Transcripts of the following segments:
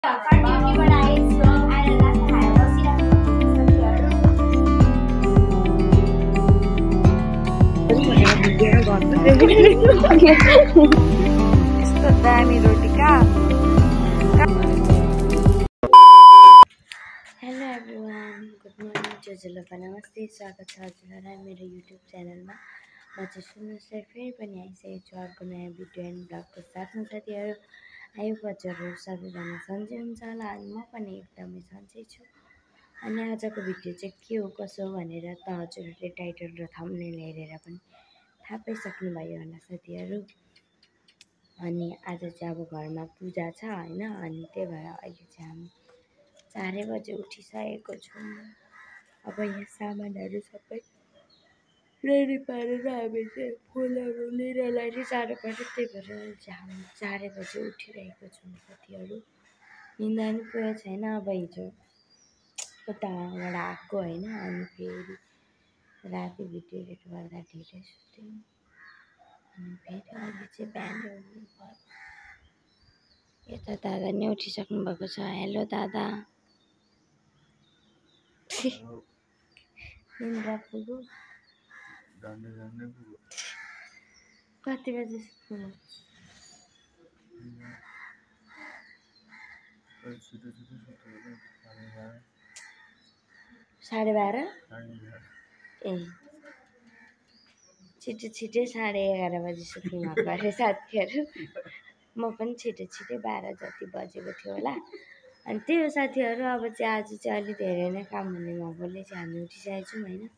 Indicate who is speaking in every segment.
Speaker 1: दामी रोटी का। Hello everyone, good morning, जसलाई नमस्ते, स्वागत छ हजुरहरूलाई मेरो युट्युब च्यानलमा। म चाहिँ सुन्नुहोस् फेरि पनि आइसकेको छु अर्को नयाँ भिडियो एन्ड ब्लगको साथमा। साथीहरू आयो हजुरहरू सबैजना सन्चै हुन्छ होला, अनि म पनि एकदमै सन्चै छु। अनि आजको भिडियो चाहिँ के हो कसो हो भनेर त हजुरहरूले टाइटल र थम्बनेल हेरेर पनि थाहा पाइसक्नुभयो होला साथीहरू। अनि आज चाहिँ अब घरमा पूजा छ होइन, अनि त्यही भएर अहिले चाहिँ हामी 4 बजे उठिसकेको छौँ। अब यहाँ सामानहरू सबै रेडी पारेर हामी चाहिँ फुलहरू लिनलाई चाहिँ जानु पर्यो, त्यही भएर चाहिँ हामी 4 बजे उठिरहेको छौँ साथीहरू। निन्दा पनि पुगेको छैन, अब हिजो उताबाट आएको होइन, अनि फेरि राति भिडियो एडिट गर्दा ढिलै सुत्यौँ, अनि फेरि अहिले चाहिँ बिहान उठ्नु पर्यो। यता दादा नि उठिसक्नु भएको छ। हेलो दादा। निन्द्रा पुग्यो? कति बजी पुग्यो? 12:30? ए छिटो 11:30 बजी सुत्नु भएको अरे साथीहरू। म पनि छिटो 12 जति बजेको थियो होला। अनि त्यही हो साथीहरू, अब चाहिँ आज चाहिँ अलि धेरै नै काम हुने भएकोले चाहिँ हामी उठिसकेको छौँ होइन।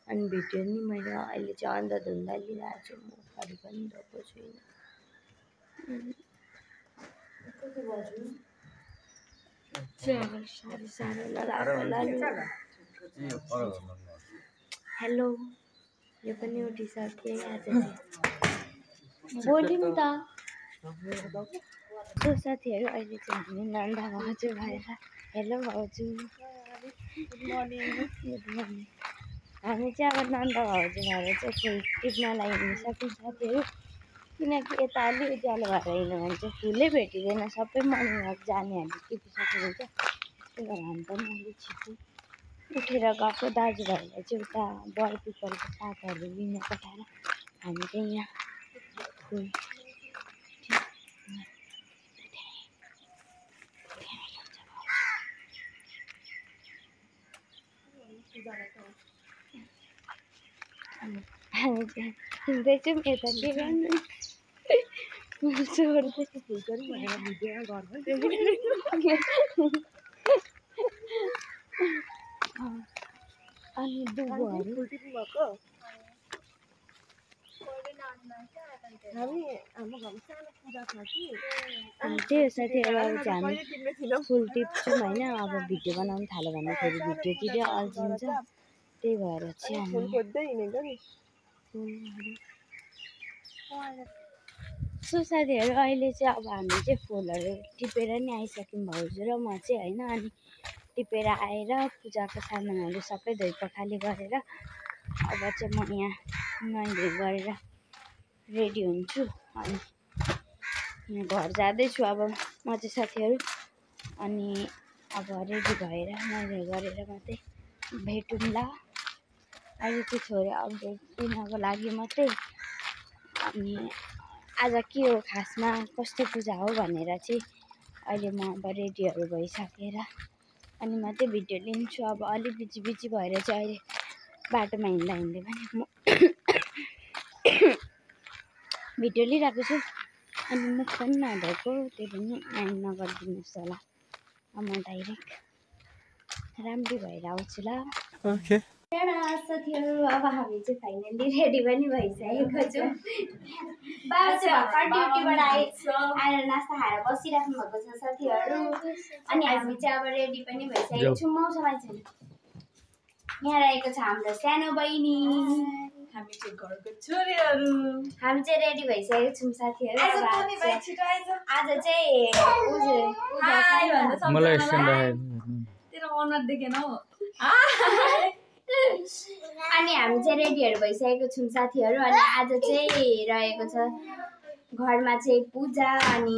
Speaker 1: अनि भिडियो नि मैले अहिले चाहिँ अन्धाधुन्दा लिइरहेको छु, म घरि पनि धोएको छुइनँ। कति बज्यो? 4:30 हेलो, यो पनि उठिसके आज चाहिँ। बोल्नु नि त। सो साथीहरू अहिले चाहिँ हामी नन्दा भाउजू भएर, हेलो भाउजू, गुड मर्निङ। हामी चाहिँ अब नन्दा भाउजू भएर चाहिँ फुल टिप्नलाई हिँडिसक्यौँ साथीहरू, किनकि यता अलि उज्यालो भएर हिँड्यो भने चाहिँ फुलै भेटिँदैन। सबै मर्निङ वाक जानेहरूले टिपिसक्नुहुन्छ, त्यही भएर हामी पनि अलिक छिटो उठेर गएको। दाजुभाइलाई चाहिँ उता बरपिपलको पातहरू लिन पठाएर हामी चाहिँ यहाँ फुल हामी चाहिँ हिँड्दैछौँ। यता के गर्नु, छोड्दै फुल्छन् भनेर भिडियो गर्नु। अनि दुबोहरू अनि त्यही हो साथीहरू, अब चाहिँ हामी फुल टिप्छौँ होइन। अब भिडियो बनाउनु थाल्यो भने फेरि भिडियोतिरै अल्झिन्छ, त्यही भएर चाहिँ हामी सो साथीहरू अहिले चाहिँ अब हामी चाहिँ फुलहरू टिपेर नि आइसक्यौँ भाउजू र म चाहिँ होइन। अनि टिपेर आएर पूजाको सामानहरू सबै धोइ पखाली गरेर अब चाहिँ म यहाँ नुहाइ गरेर रेडी हुन्छु, अनि यहाँ घर जाँदैछु अब म चाहिँ साथीहरू। अनि अब रेडी भएर नुहाइ गरेर मात्रै भेटौँला। अहिले चाहिँ छोरी अपडेट दिनको लागि मात्रै। अनि आज के हो खासमा, कस्तो पूजा हो भनेर चाहिँ अहिले म अब रेडीहरू भइसकेर अनि मात्रै भिडियो लिन्छु। अब अलिक बिजी भएर चाहिँ अहिले बाटोमा हिँड्दा पनि म भिडियो लिइरहेको छु। अनि मुख पनि नधोएको, त्यही पनि माइन्ड नगरिदिनुहोस् होला। अब म डाइरेक्ट राम्ररी भएर आउँछु ल। ओके साथीहरू, अब हामी चाहिँ फाइनली रेडी पनि भइसकेको छौँ। बाबा चाहिँ भर्खर ड्युटीबाट आएर नास्ता खाएर बसिराख्नु भएको छ साथीहरू। अनि हामी चाहिँ अब रेडी पनि भइसकेको छौँ। मौसम छैन, यहाँ रहेको छ हाम्रो सानो बहिनी, हामी चाहिँ घरको छोरीहरू। हामी चाहिँ रेडी भइसकेको छौँ साथीहरू। आज चाहिँ मलाई अनि हामी चाहिँ रेडीहरू भइसकेको छौँ साथीहरू। अनि आज चाहिँ रहेको छ घरमा चाहिँ पूजा अनि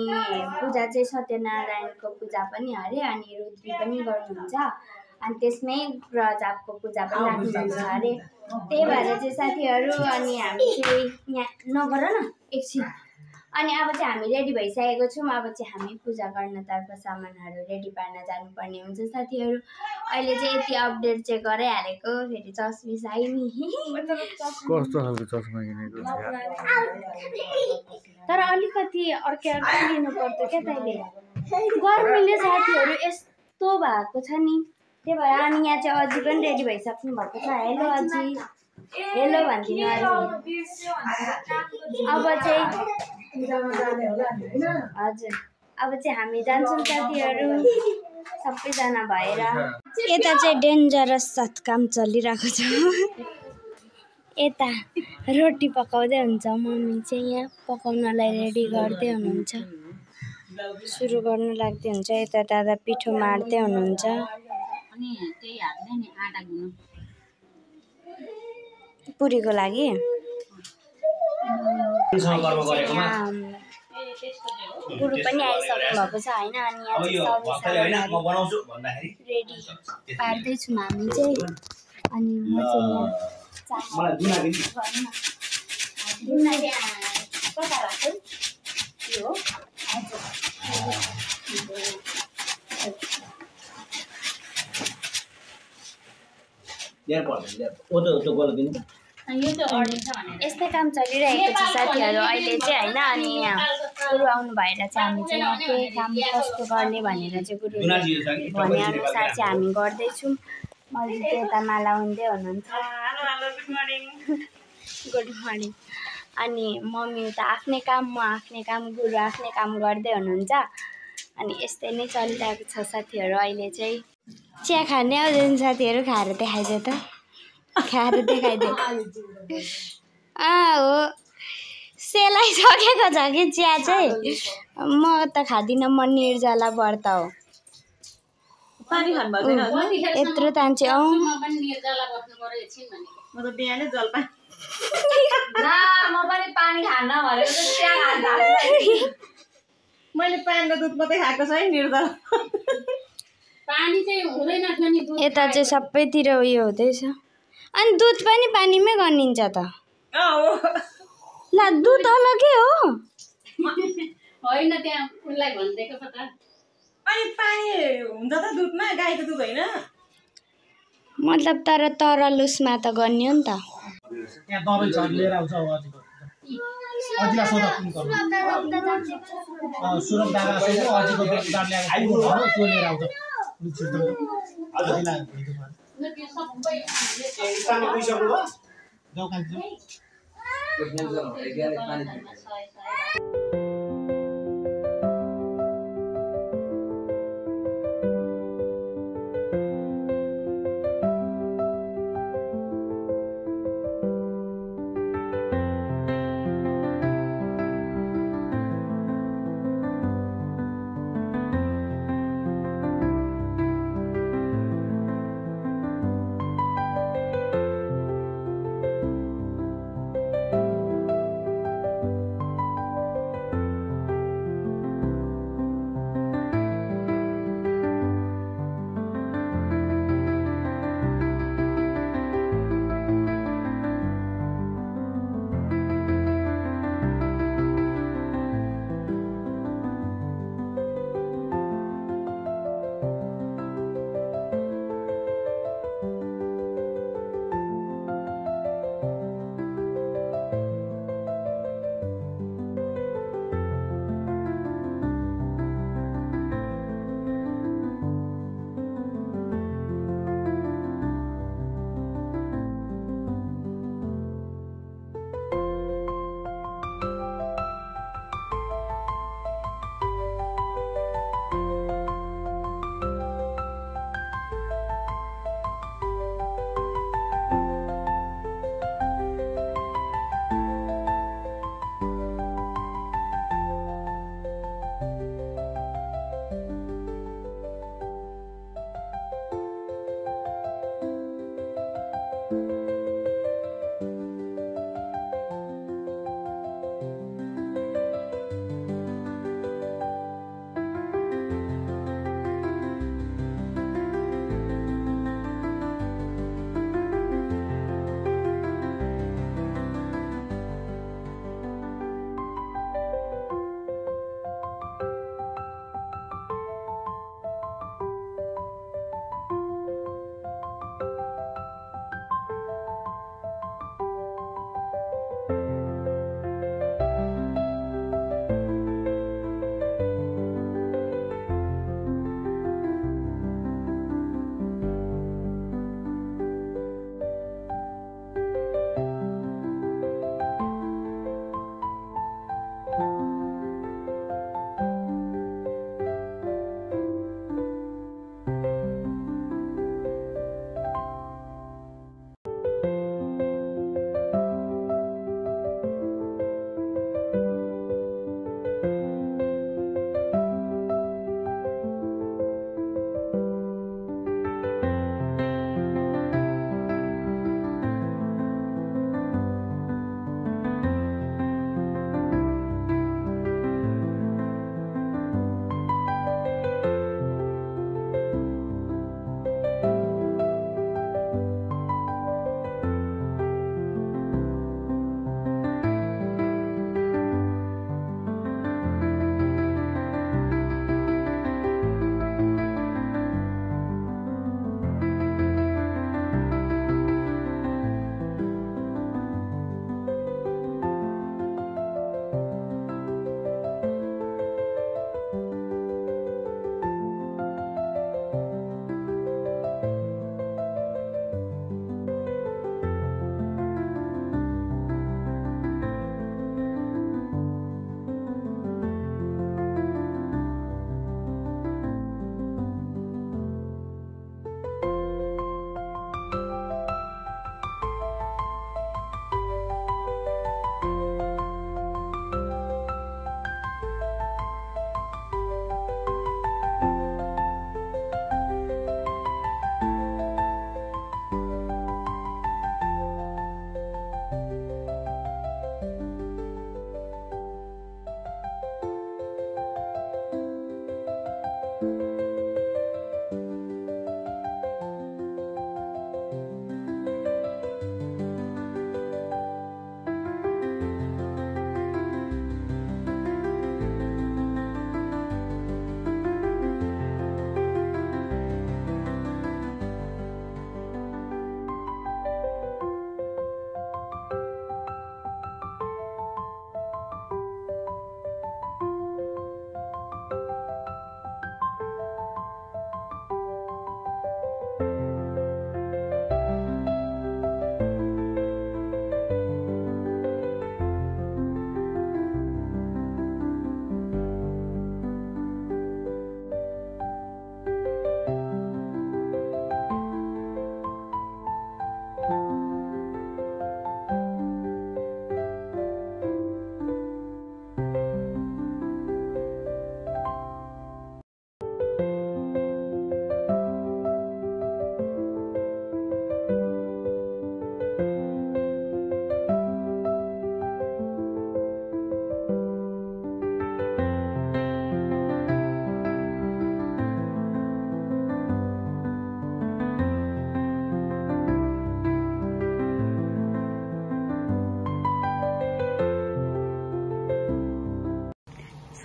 Speaker 1: पूजा चाहिँ सत्यनारायणको पूजा पनि अरे अनि रुद्री पनि गर्नुहुन्छ अनि त्यसमै प्रजापको पूजा पनि राख्नुहुन्छ अरे त्यही भएर चाहिँ साथीहरू अनि हामी चाहिँ यहाँ नगर न एकछिन अनि अब चाहिँ हामी रेडी भइसकेको छौँ अब चाहिँ हामी पूजा गर्नतर्फ सामानहरू रेडी पार्न जानुपर्ने हुन्छ साथीहरू अहिले चाहिँ यति अपडेट चाहिँ गराइहालेको फेरि चस्मिस आयो नि
Speaker 2: कस्तो खालको चस्मा किनेको
Speaker 1: तर अलिकति अर्कै लिनु पर्छ क्या तैँले गर्मीले साथीहरू यस्तो भएको छ नि त्यही भएर अनि यहाँ चाहिँ अझै पनि रेडी भइसक्नु भएको छ हेलो अझै हेलो भनिदिनु अझै अब चाहिँ हजुर अब चाहिँ हामी जान्छौँ साथीहरू सबैजना भएर यता चाहिँ डेन्जरस सत्काम चलिरहेको छ यता रोटी पकाउँदै हुन्छ मम्मी चाहिँ यहाँ पकाउनलाई रेडी गर्दै हुनुहुन्छ सुरु गर्नु लाग्दै हुन्छ यता दादा पिठो मार्दै हुनुहुन्छ पुरीको लागि गुरु पनि आइसक्नु भएको छ होइन अनि यहाँ रेडी पार्दैछौँ हामी चाहिँ अनि म यस्तै काम चलिरहेको छ साथीहरू अहिले चाहिँ होइन अनि यहाँ गुरु आउनु भएर चाहिँ हामी चाहिँ यहाँ के काम कस्तो गर्ने भनेर चाहिँ गुरुले भनेअनुसार चाहिँ हामी गर्दैछौँ मैले चाहिँ यता माला हुँदै हुनुहुन्छ गुड मर्निङ अनि मम्मी उता आफ्नै काम म आफ्नै काम गुरु आफ्नै काम गर्दै हुनुहुन्छ अनि यस्तै नै चलिरहेको छ साथीहरू अहिले चाहिँ चिया खाने आउँदैन साथीहरू खाएर देखाइदियो त खाएर देखाइदियो हो सेलाइसकेको छ कि चिया चाहिँ म त खाँदिनँ म निर्जला व्रत हो यत्रो तान्छे
Speaker 3: मैले पानी र दुध मात्रै खाएको छ है निर्जला पानी चाहिँ हुँदैन नि
Speaker 1: यता चाहिँ सबैतिर उयो हुँदैछ अनि दुध पनि पानीमै गनिन्छ त ला दुध अलग्गै हो
Speaker 3: होइन त्यहाँ उनलाई भनिदिएको पो त अनि पानी हुन्छ त दुधमा गाईको दुध होइन
Speaker 1: मतलब तर तरल उसमा त गन्यो नि त
Speaker 4: यहाँ दबाई छ लिएर आउँछ अजिलाई सोधा कुन गर्नु सुरत दादा सोध्नु अजिको दाम ल्याएको त्यो लिएर आउँछ जाऊ कान्छी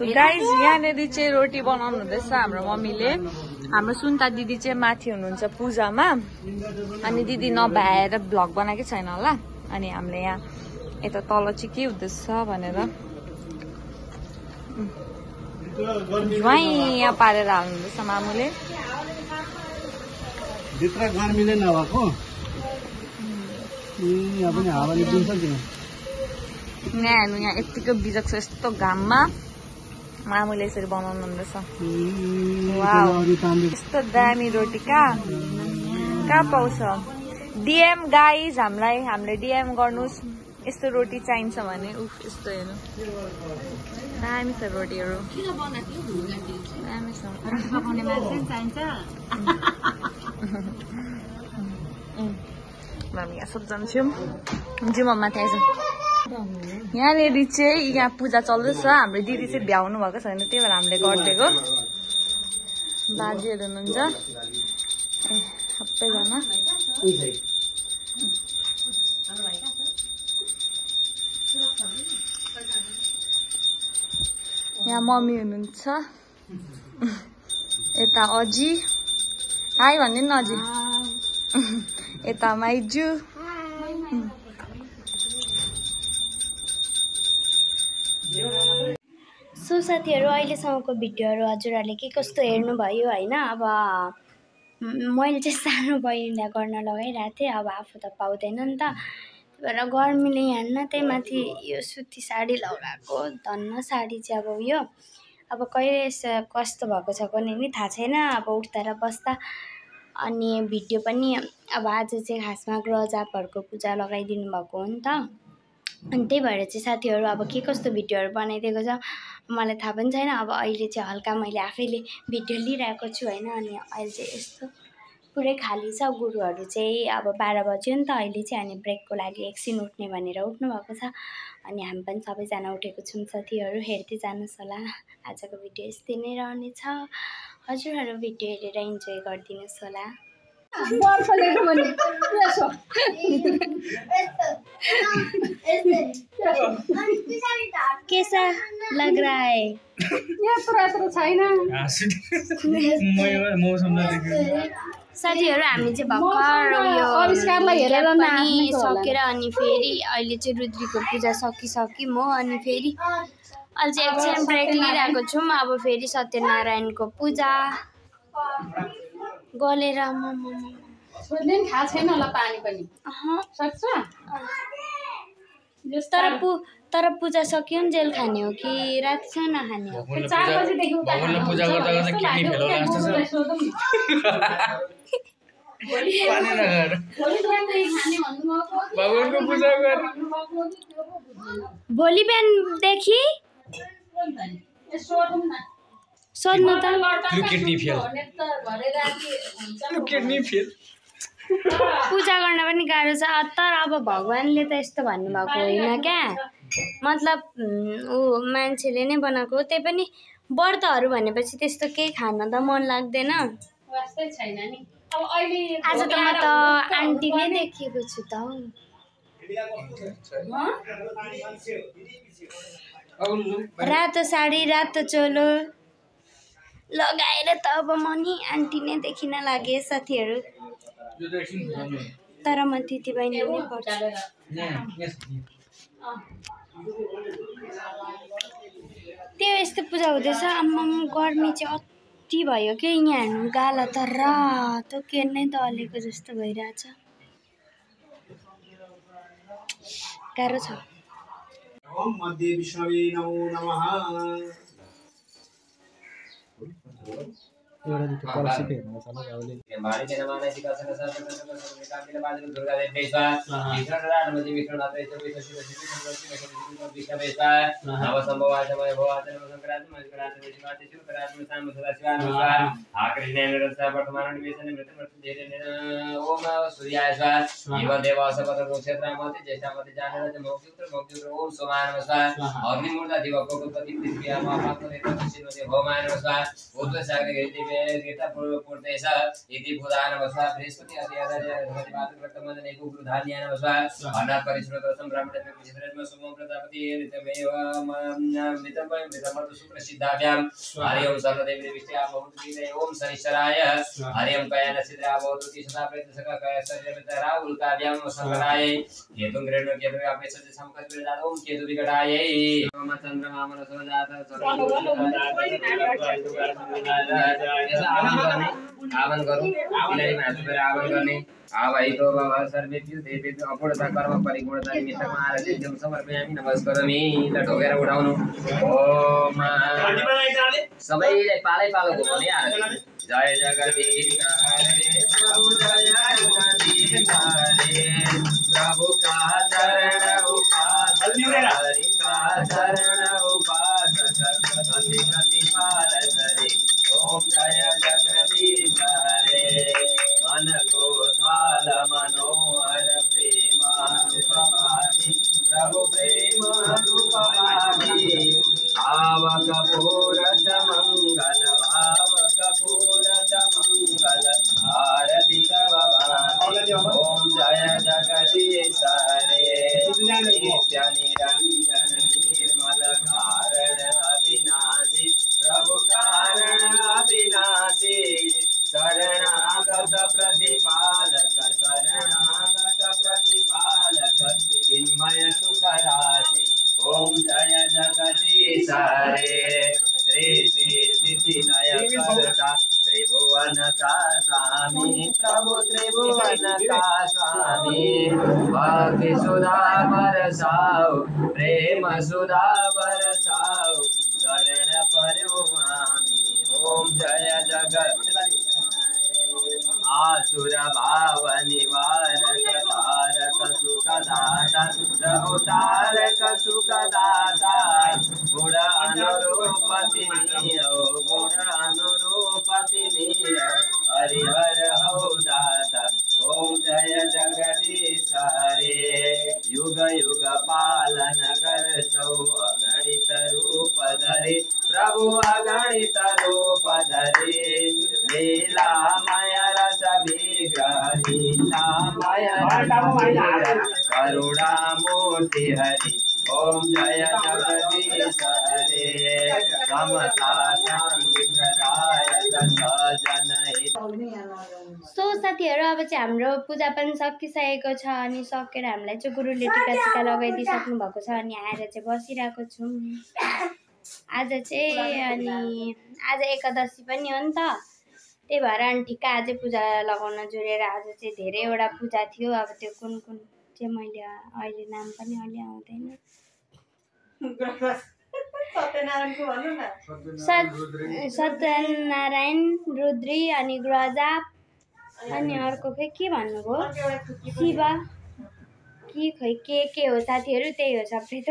Speaker 5: गाइज यहाँनिर चाहिँ रोटी बनाउनु हुँदैछ हाम्रो मम्मीले। हाम्रो सुन्ता दिदी चाहिँ माथि हुनुहुन्छ पूजामा, अनि दिदी नभ्याएर भ्लग बनाएकै छैन होला। अनि हामीले यहाँ यता तल चाहिँ के हुँदैछ भनेर यहाँ पारेर हाल्नुहुँदैछ मामुले।
Speaker 4: भित्र गर्मीले नभएको यहाँ पनि हावाले दिन्छ किन
Speaker 5: यहाँ हेर्नु, यहाँ यत्तिको बिजक छ यस्तो घाममा मामुले यसरी बनाउनु हुँदैछ। यस्तो दामी रोटी कहाँ पाउँछ? डिएम गाइज हामीले डिएम गर्नुहोस्, यस्तो रोटी चाहिन्छ भने। उफ यस्तो हेर्नु दामी छ रोटीहरू, दामी छ। हामी यहाँ सब जान्छौँ जिउमा माथि आइज। यहाँनिर चाहिँ यहाँ पूजा चल्दैछ। हाम्रो दिदी चाहिँ भ्याउनु भएको छैन, त्यही भएर हामीले गरिदिएको। बाजेहरू हुनुहुन्छ सबैजना। यहाँ मम्मी हुनुहुन्छ, यता अजी हाई भनिदिनु न अजी, यता माइजू।
Speaker 1: सो साथीहरू, अहिलेसम्मको भिडियोहरू हजुरहरूले के कस्तो हेर्नुभयो होइन। अब मैले चाहिँ सानो बहिनीलाई गर्न लगाइरहेको थिएँ, अब आफू त पाउँदैन नि त, त्यही भएर गर्मीले यहाँ त्यही माथि यो सुती साडी लगाएको। धन्न साडी चाहिँ अब यो अब कहिले कस्तो भएको छ पनि नि थाहा छैन। अब उठ्दा र बस्दा अनि भिडियो पनि अब आज चाहिँ खासमा ग्रह जापहरूको पूजा लगाइदिनु भएको हो नि त। अनि त्यही भएर चाहिँ साथीहरू अब के कस्तो भिडियोहरू बनाइदिएको छ मलाई थाहा पनि छैन। अब अहिले चाहिँ हल्का मैले आफैले भिडियो लिइरहेको छु होइन। अनि अहिले चाहिँ यस्तो पुरै खाली छ। गुरुहरू चाहिँ अब 12 बज्यो नि त अहिले चाहिँ, अनि ब्रेकको लागि एकछिन उठ्ने भनेर उठ्नु भएको छ। अनि हामी पनि सबैजना उठेको छौँ साथीहरू, हेर्दै जानुहोस् होला। आजको भिडियो यस्तै नै रहनेछ। हजुरहरू भिडियो हेरेर इन्जोय गरिदिनुहोस् होला। कैसा लग रहा है? साथीहरू हामी चाहिँ भर्खर यो सकेर अनि फेरि अहिले चाहिँ रुद्रीको पूजा सकिसक्यौँ हो। अनि फेरि अहिले चाहिँ एकछिन ब्रेक लिइरहेको छौँ। अब फेरि सत्यनारायणको पूजा गलेर
Speaker 3: थाहा छैन होला पानी पनि सक्छ।
Speaker 1: तर पूजा सकियो नि जेल खाने हो कि रातिसम्म नखाने हो?
Speaker 3: 4 बजेदेखि
Speaker 2: पूजा गर्दा गर्दा किडनी फेल होला जस्तो छ। भगवानको पूजा गर।
Speaker 1: भोलि बिहानदेखि सोध्नु त
Speaker 2: किडनी फेल।
Speaker 1: पूजा गर्न पनि गाह्रो छ। तर अब भगवानले त यस्तो भन्नुभएको होइन क्या, मतलब ऊ मान्छेले नै बनाएको हो। त्यही पनि व्रतहरू भनेपछि त्यस्तो केही खान त मन लाग्दैन। आज त म त आन्टी नै देखेको छु त। रातो साडी रातो चोलो लगाएर त अब म नि आन्टी नै देखिन लागे साथीहरू। तर म दिदी बहिनी नै पर्छु। त्यो यस्तो पूजा हुँदैछ। आम्मा गर्मी चाहिँ अति भयो कि यहाँ हेर्नु, गाला त रातो के नै दलेको जस्तो भइरहेछ। गाह्रो छ।
Speaker 4: ओम मध्य विष्णवे नमो नमः। एउटा दुईटा कलसित हेर्नु छ न गाउँले।
Speaker 6: मारी के नमाने सिका सन सन सन सन सन कामिले बाजे दुर्गा देवी बेसा विष्णु राम जी विष्णु नाथ ऐसे विष्णु शिव शिव विष्णु बेसा नव संभवाय समय भवाय नव संक्रांति मंगलाते विष्णुते शिव करात्म साम सदा शिवा नमस्कार आकृति निरंतर वर्तमान निवेशन मृत मृत धीरे ओम सूर्याय स्वाहा जीव देवा सपत क्षेत्र मते ज्येष्ठामते जाने मोक्ष ओम सोमाय नमस्कार अग्निमूर्ता दिव कोपति पृथ्वी आमा पात्र देव शिव देव भवाय नमस्कार उद्ध सागर देवी गीता पूर्णेश इति भूदान वसा बृहस्पति आदि धर्मति बात वर्तमान एको गुरुधान्यान वसा अनाथ परिश्रोतसं ब्राह्मण विचित्रम सुमो प्रजापति ऋतमेव मृतमतु सुप्रसिद्धाभ्यां हरिओम सर्वदेवी विष्टया बहुति ओम शनिश्चराय हरिओम कयान सिद्रा बहुति सदा प्रति सका कय सर्वमित राहुल काव्याम संकराय केतु ग्रेणु केतु अपेक्षते समकत विदात ओम केतु विकटाय ओम चंद्रमा मनसो जाता आवन करूं इलाई मात्र आवन गर्ने आवाहितो बाबा सर्वेभ्यो देवेभ्यो अपूर्णता कर्म परिपूर्णता निमित्तमा आराध्यं समर्पयामि नमस्करोमि ल ढोकेर उठाउनु ओम सबैले पालै पालो घुमाउने आरती जय जगदीश हरे प्रभु जय जगदीश हरे प्रभु का चरण उपासक हरि का चरण उपासक गति गति पालक हरे ओम जय जगदीश हरे मन को थाल मनोहर प्रेमानुपमाति प्रभु प्रेमानुपमाति आवक पूरत मंगल भावक पूरत मंगल आरती भवानी ओम जय जगदीश हरे नित्य निरंजन निर्मल कारण अविनाशी प्रभु कारण अविनाशी शरणागत प्रतिपालक चिन्मय सुखराशि ओम जय जगदीश हरे श्री सिद्धि नय करता त्रिभुवन का स्वामी प्रभु त्रिभुवन का स्वामी भक्ति सुधा बरसाओ प्रेम सुधा बरसाओ शरण परो आमी ओम जय जगत आसुर भाव निवारक तारक सुखदाता प्रभु तारक सुखदाता गुण अनुरूपति गुण अनुरूपति हरिहर हौ दाता ओम जय जगदीश हरे युग युग पालन कर सौ अगणित रूप धरे प्रभु अगणित रूप धरे लीलामय रस विग्रह लीलामय करुणा मूर्ति हरि ओम जय जगदीश हरे समता शांति प्रदायक सजन
Speaker 1: सो साथीहरू अब चाहिँ हाम्रो पूजा पनि सकिसकेको छ अनि सकेर हामीलाई चाहिँ गुरुले टिका लगाइदिइसक्नु भएको छ अनि आएर चाहिँ बसिरहेको छौँ आज चाहिँ। अनि आज एकादशी पनि हो नि त, त्यही भएर अनि ठिक्क आज पूजा लगाउन जोडेर आज चाहिँ धेरैवटा पूजा थियो। अब त्यो कुन कुन चाहिँ मैले अहिले नाम पनि अहिले आउँदैन। सत्यनारायण, रुद्री अनि ग्रहजाप अनि अर्को खै के भन्नुभयो शिव कि खै के हो साथीहरू, त्यही हो सबै त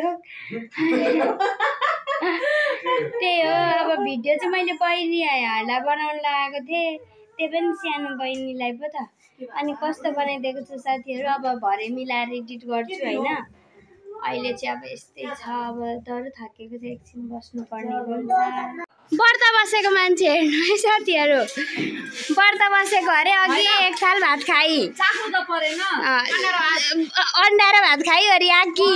Speaker 1: त्यही हो। अब भिडियो चाहिँ मैले बहिनीहरूलाई बनाउन लगाएको थिएँ, त्यो पनि सानो बहिनीलाई पो त। अनि कस्तो बनाइदिएको छु साथीहरू, अब भरे मिलाएर एडिट गर्छु होइन। अहिले चाहिँ अब यस्तै छ, अब डर थाकेको चाहिँ एकछिन बस्नुपर्ने हुन्छ। व्रत बसेको मान्छे हेर्नु है साथीहरू, व्रत बसेको अरे अघि एक थाल भात खाई अन्डा र भात खाई अरे आकी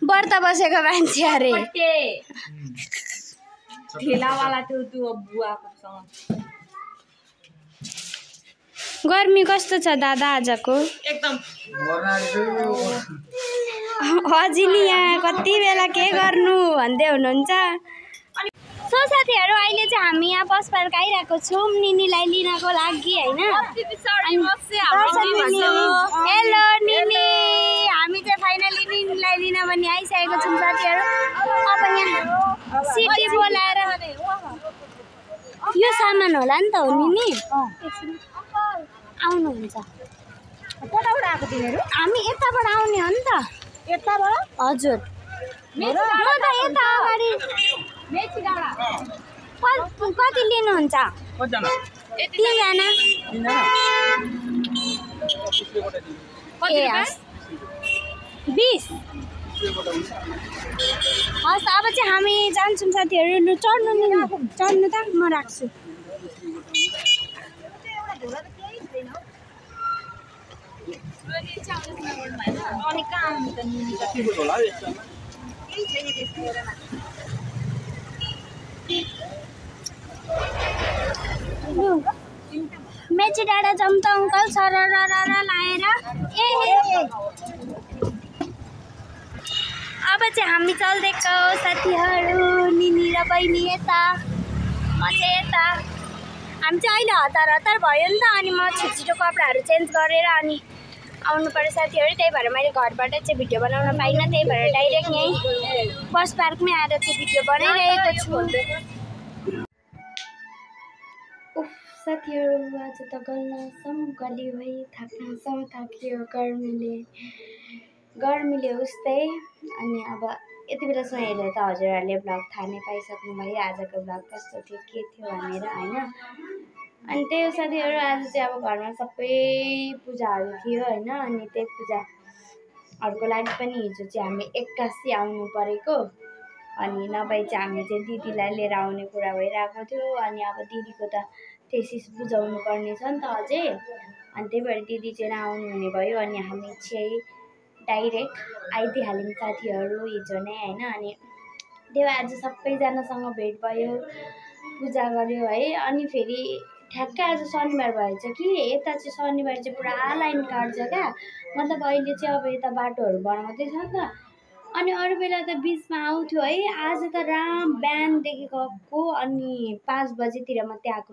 Speaker 1: व्रत बसेको मान्छे अरे। गर्मी कस्तो छ दादा आजको? एकदम अझै नि यहाँ कति बेला के गर्नु भन्दै हुनुहुन्छ। सो साथीहरू अहिले चाहिँ हामी यहाँ पशुपाल खाइरहेको छौँ निनीलाई लिनको लागि होइन। हेलो निनी, हामी चाहिँ फाइनली निनीलाई लिन पनि आइसकेको छौँ साथीहरू। अब यहाँ सिटी बोलाएर यो सामान होला नि त हो निनी, आउनुहुन्छ। कताबाट आएको तिमीहरू? हामी यताबाट आउने हो नि त। यताबाट? हजुर म त यता अगाडि। कति लिनुहुन्छ? 3 जना। ए 20 हस् अब चाहिँ हामी जान्छौँ साथीहरू। लु चढ्नु त म राख्छु। मेची डाँडा जाउँ त अङ्कल सरर लाएर। अब चाहिँ हामी चल्दैछौँ साथीहरू। निनी र बहिनी यता, म चाहिँ यता। हामी चाहिँ अहिले हतार भयो नि त, अनि म छिटो कपडाहरू चेन्ज गरेर अनि आउनु पर्यो साथीहरू। त्यही भएर मैले घरबाट चाहिँ भिडियो बनाउन पाइनँ, त्यही भएर डाइरेक्ट यहीँ बस पार्कमै आएर चाहिँ भिडियो बनाइरहेको छु। उफ साथीहरू, आज त गल्नसम्म गल्यो है, थाक्नसम्म थाक्यो गर्मीले उस्तै। अनि अब यति बेलासम्म हेरेर त हजुरहरूले भ्लग थाहा नै पाइसक्नु भयो आजको भ्लग कस्तो थियो के थियो भनेर होइन। अनि त्यही हो साथीहरू, आज चाहिँ अब घरमा सबै पूजाहरू थियो होइन। अनि त्यही पूजाहरूको लागि पनि हिजो चाहिँ हामी 81 आउनु परेको। अनि नभए चाहिँ हामी चाहिँ दिदीलाई लिएर आउने कुरा भइरहेको थियो। अनि अब दिदीको त थेसिस बुझाउनु पर्ने छ नि त अझै। अनि त्यही भएर दिदी चाहिँ नआउनु हुने भयो। अनि हामी चाहिँ डाइरेक्ट आइदिइहाल्यौँ साथीहरू हिजो नै होइन। अनि त्यही भएर आज सबैजनासँग भेट भयो, पूजा गऱ्यो है। अनि फेरि ठ्याक्कै आज शनिबार भएछ कि यता चाहिँ शनिबार चाहिँ पुरा लाइन काट्छ क्या। मतलब अहिले चाहिँ अब यता बाटोहरू बनाउँदैछ नि त, अनि अरू बेला त बिचमा आउँथ्यो है। आज त बिहानदेखि गएको अनि 5 बजेतिर मात्रै आएको।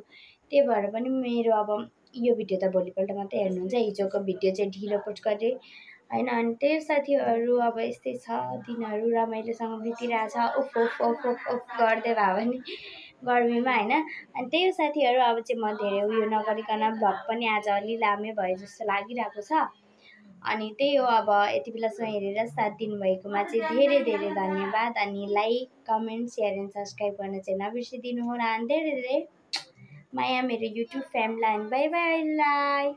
Speaker 1: त्यही भएर पनि मेरो अब यो भिडियो त भोलिपल्ट मात्रै हेर्नुहुन्छ, हिजोको भिडियो चाहिँ ढिलो पोस्ट गरेँ होइन। अनि त्यही साथीहरू अब यस्तै छ, दिनहरू रमाइलोसँग बितिरहेछ। उफ गर्दै भए पनि गर्मीमा होइन। अनि त्यही हो साथीहरू, अब चाहिँ म धेरै उयो नगरिकन भ्लग पनि आज अलि लामै भयो जस्तो लागिरहेको छ। अनि त्यही हो, अब यति बेलासम्म हेरेर साथ दिनुभएकोमा चाहिँ धेरै धेरै धन्यवाद। अनि like comment share and subscribe गर्न चाहिँ नबिर्सिदिनु होला। अनि धेरै धेरै माया मेरो युट्युब फ्यामिलीलाई। By by.